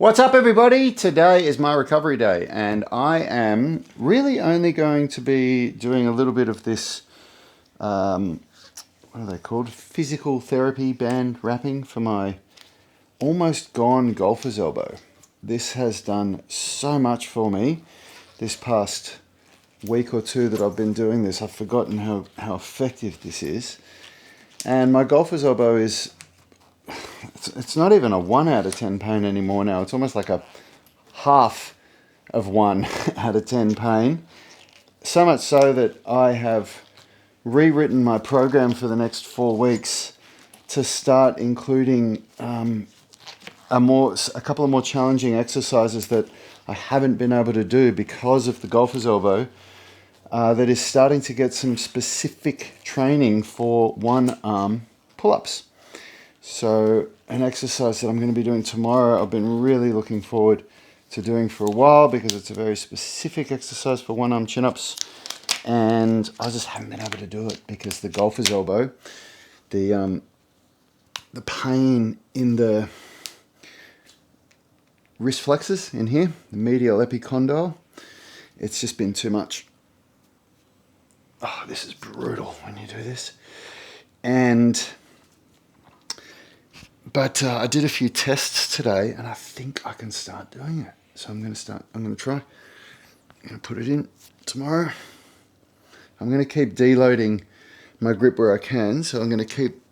What's up, everybody? Today is my recovery day, and I am really only going to be doing a little bit of this, what are they called? Physical therapy band wrapping for my almost gone golfer's elbow. This has done so much for me this past week or two that I've been doing this. I've forgotten how effective this is. And my golfer's elbow is, it's not even a 1 out of 10 pain anymore now. It's almost like a half of 1 out of 10 pain. So much so that I have rewritten my program for the next 4 weeks to start including a couple of more challenging exercises that I haven't been able to do because of the golfer's elbow, that is starting to get some specific training for one arm pull-ups. So an exercise that I'm going to be doing tomorrow, I've been really looking forward to doing for a while because it's a very specific exercise for one arm chin-ups, and I just haven't been able to do it because the golfer's elbow, the pain in the wrist flexors in here, the medial epicondyle, it's just been too much. Oh, this is brutal when you do this. But I did a few tests today, and I think I can start doing it. So I'm going to try. I'm going to put it in tomorrow. I'm going to keep deloading my grip where I can. So I'm going to keep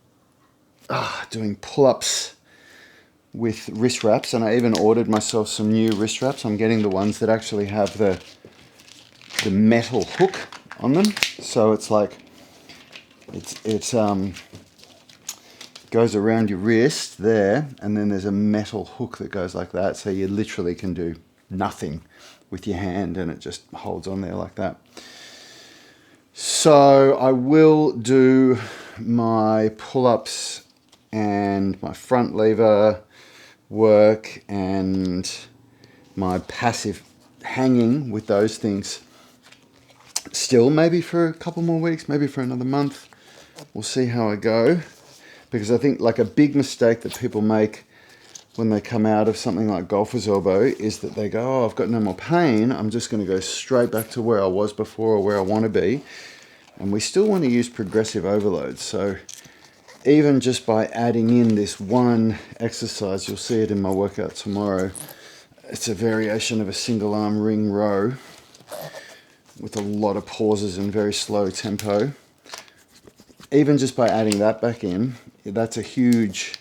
doing pull-ups with wrist wraps, and I even ordered myself some new wrist wraps. I'm getting the ones that actually have the metal hook on them. So it's like, it's goes around your wrist there, and then there's a metal hook that goes like that, so you literally can do nothing with your hand and it just holds on there like that. So I will do my pull-ups and my front lever work and my passive hanging with those things still, maybe for a couple more weeks, maybe for another month. We'll see how I go. Because I think like a big mistake that people make when they come out of something like golfer's elbow is that they go, oh, I've got no more pain. I'm just going to go straight back to where I was before or where I want to be. And we still want to use progressive overload. So even just by adding in this one exercise, you'll see it in my workout tomorrow. It's a variation of a single arm ring row with a lot of pauses and very slow tempo. Even just by adding that back in, that's a huge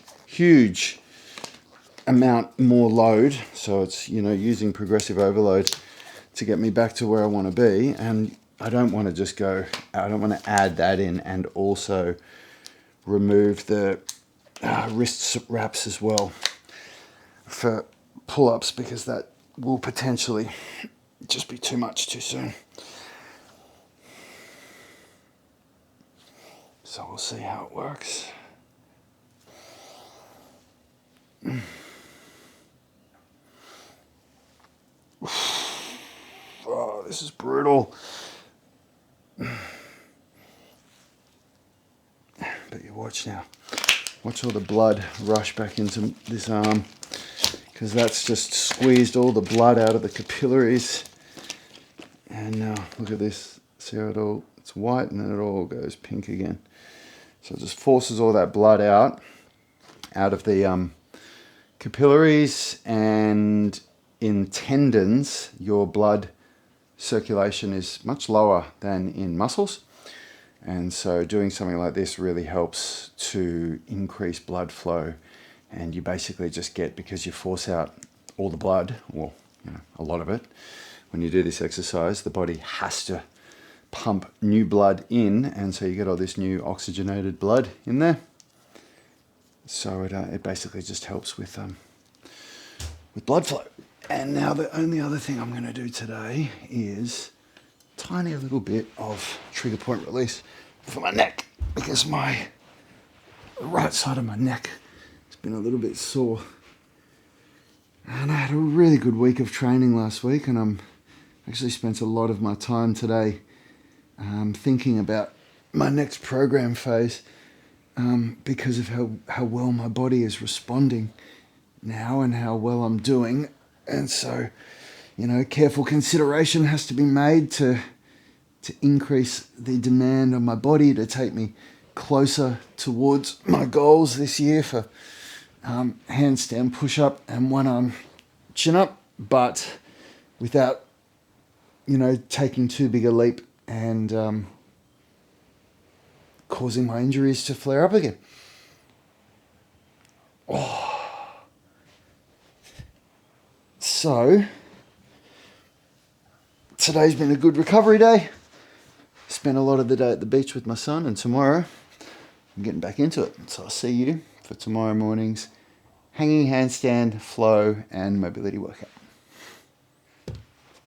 amount more load. So it's, using progressive overload to get me back to where I want to be. And I don't want to add that in and also remove the wrist wraps as well for pull-ups, because that will potentially just be too much too soon. So we'll see how it works. Oh, this is brutal. But you watch now. Watch all the blood rush back into this arm, because that's just squeezed all the blood out of the capillaries. And now look at this. See how it's white and then it all goes pink again. So it just forces all that blood out of the capillaries, and in tendons, your blood circulation is much lower than in muscles. And so doing something like this really helps to increase blood flow. And you basically just get, because you force out all the blood, or a lot of it, when you do this exercise, the body has to pump new blood in, and so you get all this new oxygenated blood in there. So it basically just helps with blood flow. And now the only other thing I'm going to do today is tiny little bit of trigger point release for my neck, because the right side of my neck has been a little bit sore. And I had a really good week of training last week, and I'm actually spent a lot of my time today thinking about my next program phase, because of how well my body is responding now and how well I'm doing. And so, you know, careful consideration has to be made to increase the demand on my body to take me closer towards my goals this year for handstand push-up and one-arm chin-up, but without, you know, taking too big a leap and causing my injuries to flare up again. So, today's been a good recovery day. Spent a lot of the day at the beach with my son, and tomorrow I'm getting back into it. So I'll see you for tomorrow morning's hanging handstand, flow, and mobility workout.